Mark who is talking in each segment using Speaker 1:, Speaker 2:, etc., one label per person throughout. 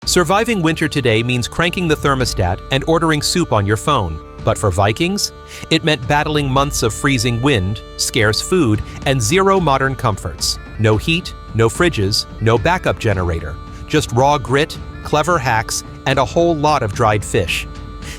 Speaker 1: Surviving winter today means cranking the thermostat and ordering soup on your phone. But for Vikings, it meant battling months of freezing wind, scarce food, and zero modern comforts. No heat, no fridges, no backup generator. Just raw grit, clever hacks, and a whole lot of dried fish.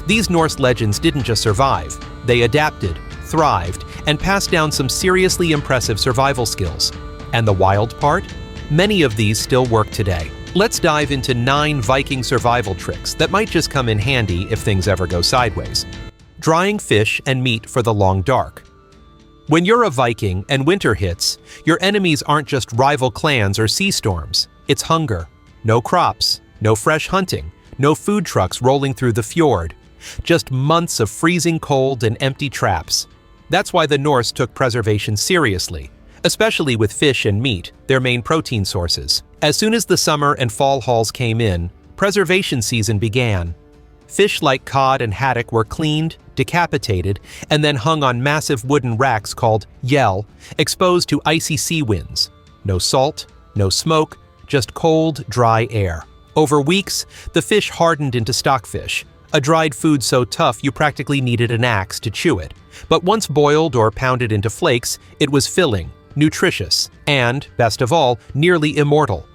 Speaker 1: These Norse legends didn't just survive. They adapted, thrived, and passed down some seriously impressive survival skills. And the wild part? Many of these still work today. Let's dive into 9 Viking survival tricks that might just come in handy if things ever go sideways. Drying fish and meat for the long dark. When you're a Viking and winter hits, your enemies aren't just rival clans or sea storms. It's hunger. No crops, no fresh hunting, no food trucks rolling through the fjord. Just months of freezing cold and empty traps. That's why the Norse took preservation seriously, especially with fish and meat, their main protein sources. As soon as the summer and fall hauls came in, preservation season began. Fish like cod and haddock were cleaned, decapitated, and then hung on massive wooden racks called yell, exposed to icy sea winds. No salt, no smoke, just cold, dry air. Over weeks, the fish hardened into stockfish, a dried food so tough you practically needed an axe to chew it. But once boiled or pounded into flakes, it was filling, nutritious, and, best of all, nearly immortal.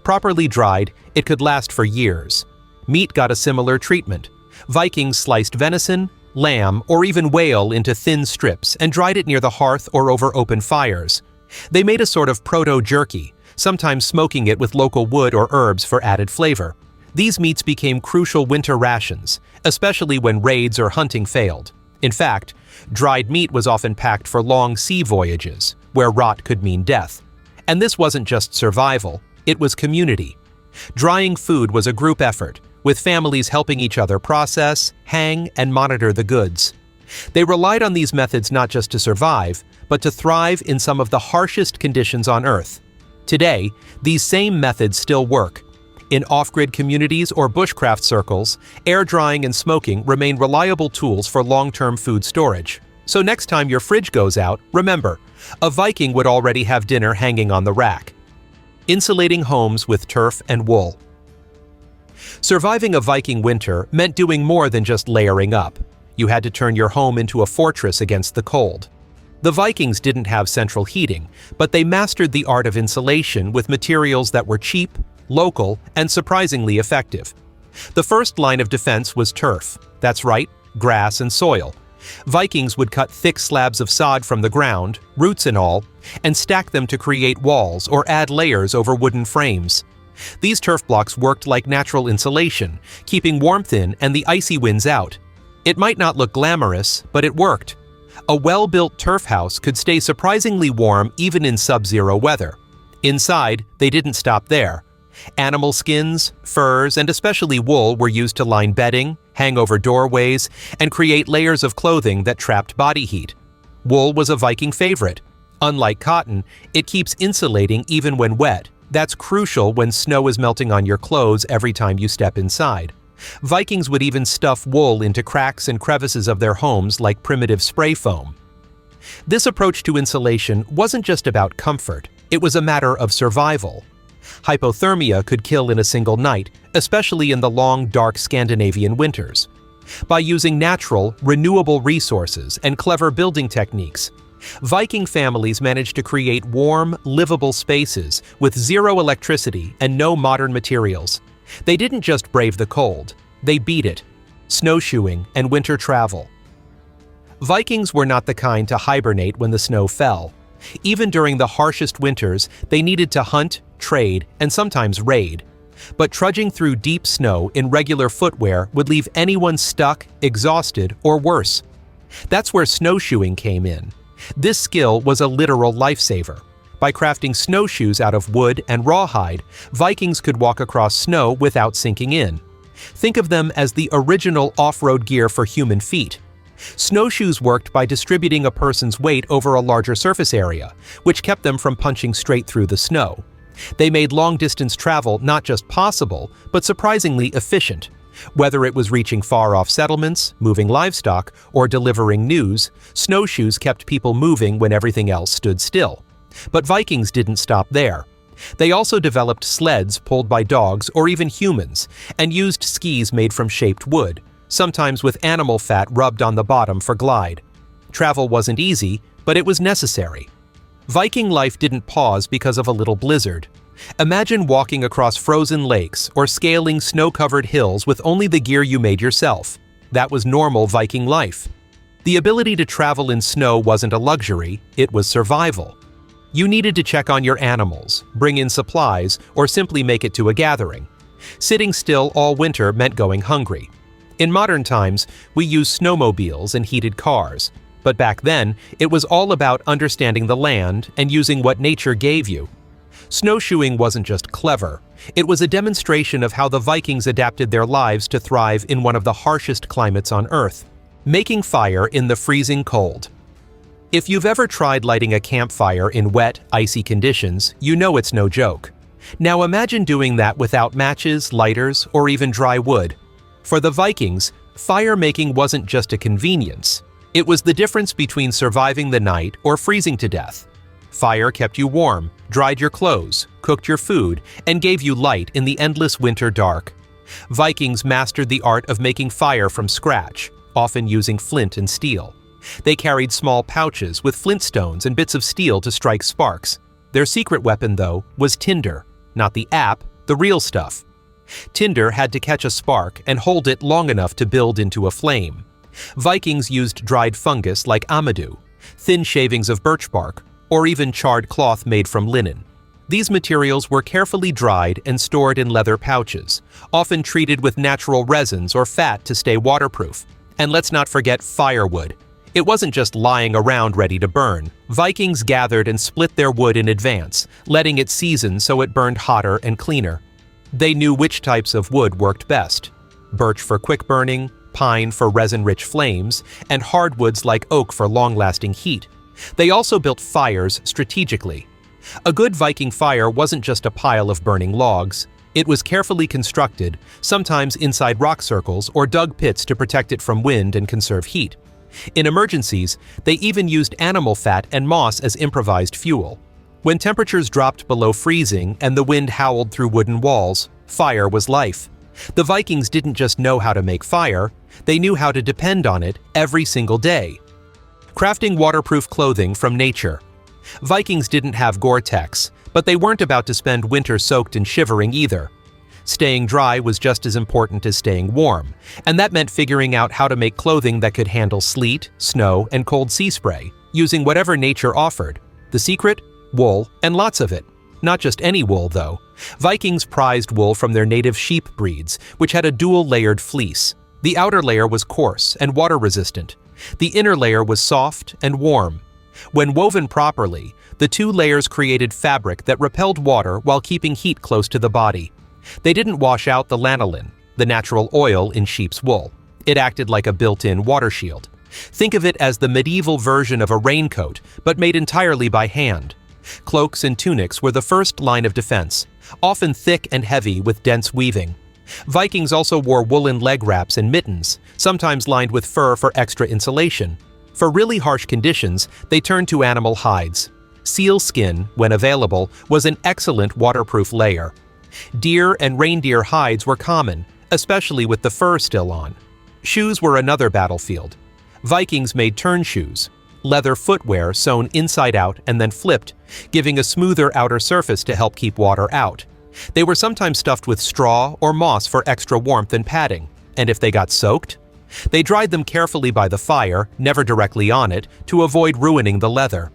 Speaker 1: Properly dried, it could last for years. Meat got a similar treatment. Vikings sliced venison, lamb, or even whale into thin strips and dried it near the hearth or over open fires. They made a sort of proto-jerky, sometimes smoking it with local wood or herbs for added flavor. These meats became crucial winter rations, especially when raids or hunting failed. In fact, dried meat was often packed for long sea voyages, where rot could mean death. And this wasn't just survival, it was community. Drying food was a group effort, with families helping each other process, hang, and monitor the goods. They relied on these methods not just to survive, but to thrive in some of the harshest conditions on Earth. Today, these same methods still work. In off-grid communities or bushcraft circles, air drying and smoking remain reliable tools for long-term food storage. So next time your fridge goes out, remember, a Viking would already have dinner hanging on the rack. Insulating homes with turf and wool. Surviving a Viking winter meant doing more than just layering up. You had to turn your home into a fortress against the cold. The Vikings didn't have central heating, but they mastered the art of insulation with materials that were cheap, local, and surprisingly effective. The first line of defense was turf. That's right, grass and soil. Vikings would cut thick slabs of sod from the ground, roots and all, and stack them to create walls or add layers over wooden frames. These turf blocks worked like natural insulation, keeping warmth in and the icy winds out. It might not look glamorous, but it worked. A well-built turf house could stay surprisingly warm even in sub-zero weather. Inside, they didn't stop there. Animal skins, furs, and especially wool were used to line bedding, hang over doorways, and create layers of clothing that trapped body heat. Wool was a Viking favorite. Unlike cotton, it keeps insulating even when wet. That's crucial when snow is melting on your clothes every time you step inside. Vikings would even stuff wool into cracks and crevices of their homes like primitive spray foam. This approach to insulation wasn't just about comfort, it was a matter of survival. Hypothermia could kill in a single night, especially in the long, dark Scandinavian winters. By using natural, renewable resources and clever building techniques, Viking families managed to create warm, livable spaces with zero electricity and no modern materials. They didn't just brave the cold, they beat it. Snowshoeing and winter travel. Vikings were not the kind to hibernate when the snow fell. Even during the harshest winters, they needed to hunt, trade, and sometimes raid. But trudging through deep snow in regular footwear would leave anyone stuck, exhausted, or worse. That's where snowshoeing came in. This skill was a literal lifesaver. By crafting snowshoes out of wood and rawhide, Vikings could walk across snow without sinking in. Think of them as the original off-road gear for human feet. Snowshoes worked by distributing a person's weight over a larger surface area, which kept them from punching straight through the snow. They made long-distance travel not just possible, but surprisingly efficient. Whether it was reaching far-off settlements, moving livestock, or delivering news, snowshoes kept people moving when everything else stood still. But Vikings didn't stop there. They also developed sleds pulled by dogs or even humans, and used skis made from shaped wood, sometimes with animal fat rubbed on the bottom for glide. Travel wasn't easy, but it was necessary. Viking life didn't pause because of a little blizzard. Imagine walking across frozen lakes or scaling snow-covered hills with only the gear you made yourself. That was normal Viking life. The ability to travel in snow wasn't a luxury, it was survival. You needed to check on your animals, bring in supplies, or simply make it to a gathering. Sitting still all winter meant going hungry. In modern times, we use snowmobiles and heated cars. But back then, it was all about understanding the land and using what nature gave you. Snowshoeing wasn't just clever, it was a demonstration of how the Vikings adapted their lives to thrive in one of the harshest climates on Earth, making fire in the freezing cold. If you've ever tried lighting a campfire in wet, icy conditions, you know it's no joke. Now imagine doing that without matches, lighters, or even dry wood. For the Vikings, fire making wasn't just a convenience. It was the difference between surviving the night or freezing to death. Fire kept you warm, dried your clothes, cooked your food, and gave you light in the endless winter dark. Vikings mastered the art of making fire from scratch, often using flint and steel. They carried small pouches with flintstones and bits of steel to strike sparks. Their secret weapon, though, was tinder, not the app, the real stuff. Tinder had to catch a spark and hold it long enough to build into a flame. Vikings used dried fungus like amadou, thin shavings of birch bark, or even charred cloth made from linen. These materials were carefully dried and stored in leather pouches, often treated with natural resins or fat to stay waterproof. And let's not forget firewood. It wasn't just lying around ready to burn. Vikings gathered and split their wood in advance, letting it season so it burned hotter and cleaner. They knew which types of wood worked best: birch for quick burning, pine for resin-rich flames, and hardwoods like oak for long-lasting heat. They also built fires strategically. A good Viking fire wasn't just a pile of burning logs. It was carefully constructed, sometimes inside rock circles or dug pits to protect it from wind and conserve heat. In emergencies, they even used animal fat and moss as improvised fuel. When temperatures dropped below freezing and the wind howled through wooden walls, fire was life. The Vikings didn't just know how to make fire, they knew how to depend on it every single day. Crafting waterproof clothing from nature. Vikings didn't have Gore-Tex, but they weren't about to spend winter soaked and shivering either. Staying dry was just as important as staying warm, and that meant figuring out how to make clothing that could handle sleet, snow, and cold sea spray, using whatever nature offered. The secret? Wool, and lots of it. Not just any wool, though. Vikings prized wool from their native sheep breeds, which had a dual-layered fleece. The outer layer was coarse and water-resistant. The inner layer was soft and warm. When woven properly, the two layers created fabric that repelled water while keeping heat close to the body. They didn't wash out the lanolin, the natural oil in sheep's wool. It acted like a built-in water shield. Think of it as the medieval version of a raincoat, but made entirely by hand. Cloaks and tunics were the first line of defense, often thick and heavy with dense weaving. Vikings also wore woolen leg wraps and mittens, sometimes lined with fur for extra insulation. For really harsh conditions, they turned to animal hides. Seal skin, when available, was an excellent waterproof layer. Deer and reindeer hides were common, especially with the fur still on. Shoes were another battlefield. Vikings made turn shoes, leather footwear sewn inside out and then flipped, giving a smoother outer surface to help keep water out. They were sometimes stuffed with straw or moss for extra warmth and padding, and if they got soaked, they dried them carefully by the fire, never directly on it, to avoid ruining the leather.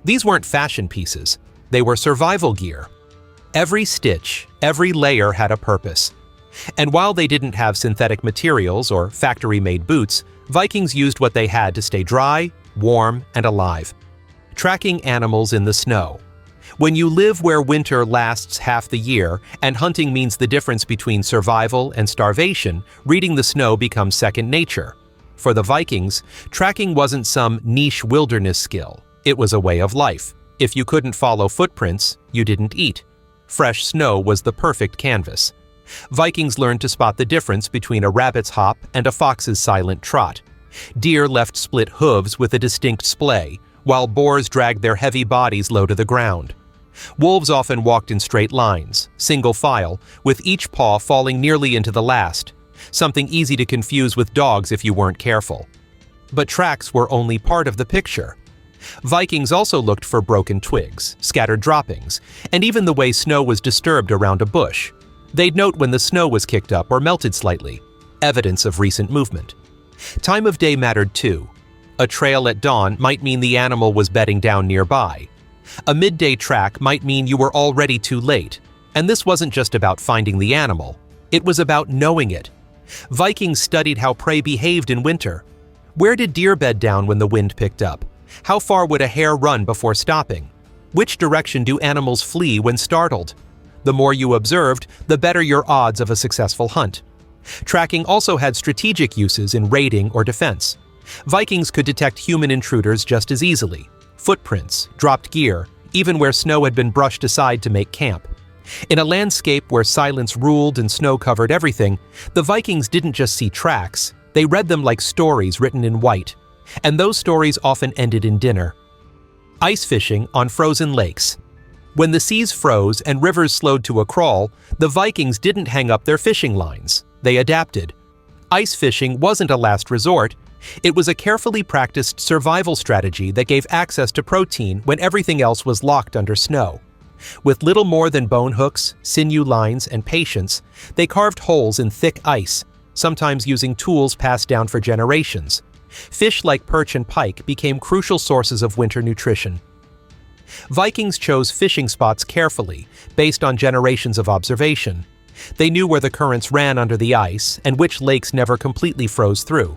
Speaker 1: These weren't fashion pieces, they were survival gear. Every stitch, every layer had a purpose. And while they didn't have synthetic materials or factory-made boots, Vikings used what they had to stay dry, warm, and alive. Tracking animals in the snow. When you live where winter lasts half the year and hunting means the difference between survival and starvation, reading the snow becomes second nature. For the Vikings, tracking wasn't some niche wilderness skill. It was a way of life. If you couldn't follow footprints, you didn't eat. Fresh snow was the perfect canvas. Vikings learned to spot the difference between a rabbit's hop and a fox's silent trot. Deer left split hooves with a distinct splay, while boars dragged their heavy bodies low to the ground. Wolves often walked in straight lines, single file, with each paw falling nearly into the last, something easy to confuse with dogs if you weren't careful. But tracks were only part of the picture. Vikings also looked for broken twigs, scattered droppings, and even the way snow was disturbed around a bush. They'd note when the snow was kicked up or melted slightly, evidence of recent movement. Time of day mattered too. A trail at dawn might mean the animal was bedding down nearby. A midday track might mean you were already too late, and this wasn't just about finding the animal. It was about knowing it. Vikings studied how prey behaved in winter. Where did deer bed down when the wind picked up? How far would a hare run before stopping? Which direction do animals flee when startled? The more you observed, the better your odds of a successful hunt. Tracking also had strategic uses in raiding or defense. Vikings could detect human intruders just as easily. Footprints, dropped gear, even where snow had been brushed aside to make camp. In a landscape where silence ruled and snow covered everything, the Vikings didn't just see tracks, they read them like stories written in white. And those stories often ended in dinner. Ice fishing on frozen lakes. When the seas froze and rivers slowed to a crawl, the Vikings didn't hang up their fishing lines. They adapted. Ice fishing wasn't a last resort. It was a carefully practiced survival strategy that gave access to protein when everything else was locked under snow. With little more than bone hooks, sinew lines, and patience, they carved holes in thick ice, sometimes using tools passed down for generations. Fish like perch and pike became crucial sources of winter nutrition. Vikings chose fishing spots carefully, based on generations of observation. They knew where the currents ran under the ice and which lakes never completely froze through.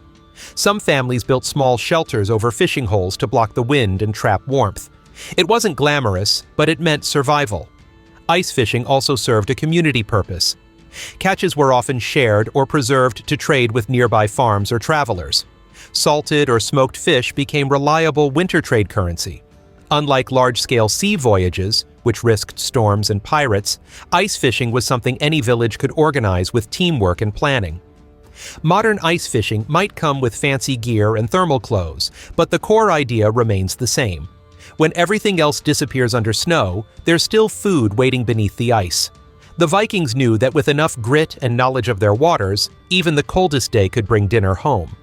Speaker 1: Some families built small shelters over fishing holes to block the wind and trap warmth. It wasn't glamorous, but it meant survival. Ice fishing also served a community purpose. Catches were often shared or preserved to trade with nearby farms or travelers. Salted or smoked fish became reliable winter trade currency. Unlike large-scale sea voyages, which risked storms and pirates, ice fishing was something any village could organize with teamwork and planning. Modern ice fishing might come with fancy gear and thermal clothes, but the core idea remains the same. When everything else disappears under snow, there's still food waiting beneath the ice. The Vikings knew that with enough grit and knowledge of their waters, even the coldest day could bring dinner home.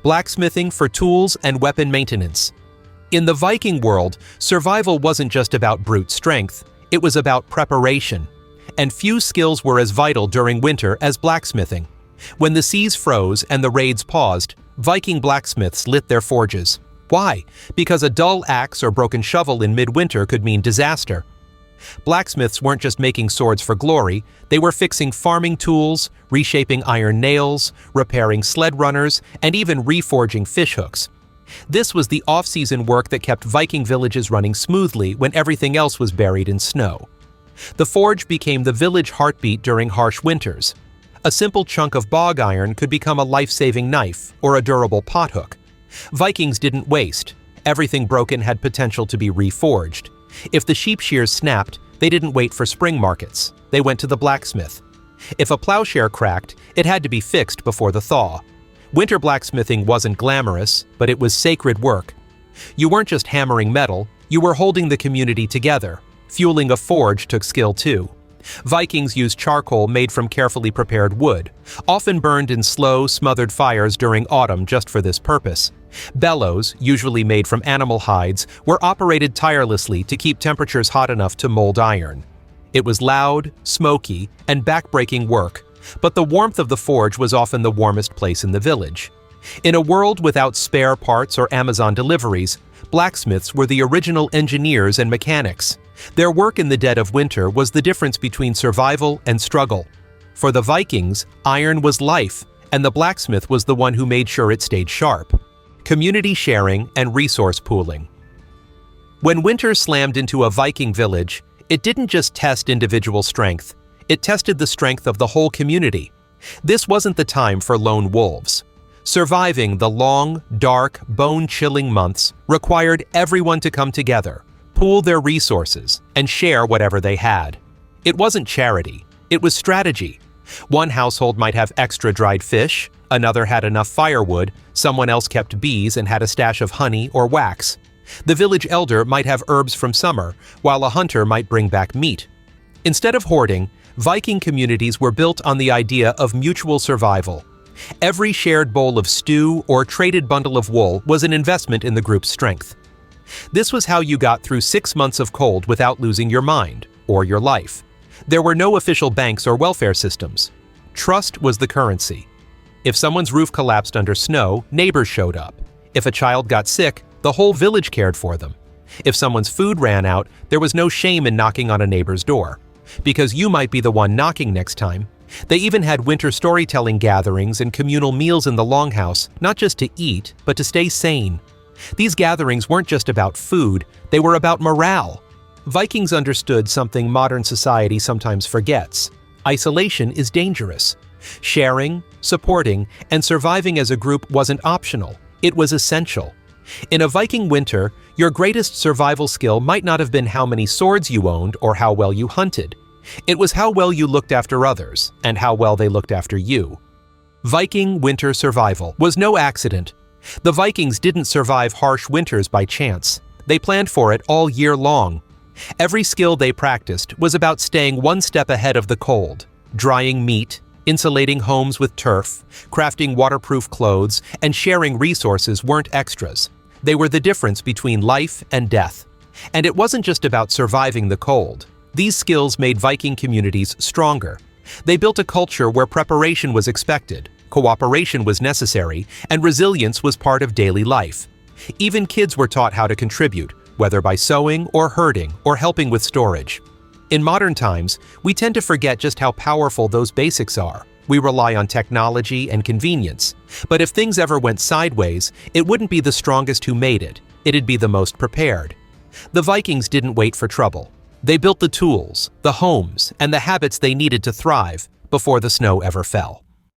Speaker 1: Blacksmithing for tools and weapon maintenance. In the Viking world, survival wasn't just about brute strength, it was about preparation. And few skills were as vital during winter as blacksmithing. When the seas froze and the raids paused, Viking blacksmiths lit their forges. Why? Because a dull axe or broken shovel in midwinter could mean disaster. Blacksmiths weren't just making swords for glory, they were fixing farming tools, reshaping iron nails, repairing sled runners, and even reforging fishhooks. This was the off-season work that kept Viking villages running smoothly when everything else was buried in snow. The forge became the village heartbeat during harsh winters. A simple chunk of bog iron could become a life-saving knife or a durable pothook. Vikings didn't waste. Everything broken had potential to be reforged. If the sheep shears snapped, they didn't wait for spring markets. They went to the blacksmith. If a plowshare cracked, it had to be fixed before the thaw. Winter blacksmithing wasn't glamorous, but it was sacred work. You weren't just hammering metal, you were holding the community together. Fueling a forge took skill too. Vikings used charcoal made from carefully prepared wood, often burned in slow, smothered fires during autumn just for this purpose. Bellows, usually made from animal hides, were operated tirelessly to keep temperatures hot enough to mold iron. It was loud, smoky, and backbreaking work, but the warmth of the forge was often the warmest place in the village. In a world without spare parts or Amazon deliveries, blacksmiths were the original engineers and mechanics. Their work in the dead of winter was the difference between survival and struggle. For the Vikings, iron was life, and the blacksmith was the one who made sure it stayed sharp. Community sharing and resource pooling. When winter slammed into a Viking village, it didn't just test individual strength, it tested the strength of the whole community. This wasn't the time for lone wolves. Surviving the long, dark, bone-chilling months required everyone to come together, pool their resources, and share whatever they had. It wasn't charity, it was strategy. One household might have extra dried fish, another had enough firewood, someone else kept bees and had a stash of honey or wax. The village elder might have herbs from summer, while a hunter might bring back meat. Instead of hoarding, Viking communities were built on the idea of mutual survival. Every shared bowl of stew or traded bundle of wool was an investment in the group's strength. This was how you got through 6 months of cold without losing your mind or your life. There were no official banks or welfare systems. Trust was the currency. If someone's roof collapsed under snow, neighbors showed up. If a child got sick, the whole village cared for them. If someone's food ran out, there was no shame in knocking on a neighbor's door, because you might be the one knocking next time. They even had winter storytelling gatherings and communal meals in the longhouse, not just to eat, but to stay sane. These gatherings weren't just about food, they were about morale. Vikings understood something modern society sometimes forgets. Isolation is dangerous. Sharing, supporting, and surviving as a group wasn't optional, it was essential. In a Viking winter, your greatest survival skill might not have been how many swords you owned or how well you hunted. It was how well you looked after others and how well they looked after you. Viking winter survival was no accident. The Vikings didn't survive harsh winters by chance. They planned for it all year long. Every skill they practiced was about staying one step ahead of the cold, drying meat, insulating homes with turf, crafting waterproof clothes, and sharing resources weren't extras. They were the difference between life and death. And it wasn't just about surviving the cold. These skills made Viking communities stronger. They built a culture where preparation was expected, cooperation was necessary, and resilience was part of daily life. Even kids were taught how to contribute, whether by sewing or herding or helping with storage. In modern times, we tend to forget just how powerful those basics are. We rely on technology and convenience. But if things ever went sideways, it wouldn't be the strongest who made it. It'd be the most prepared. The Vikings didn't wait for trouble. They built the tools, the homes, and the habits they needed to thrive before the snow ever fell.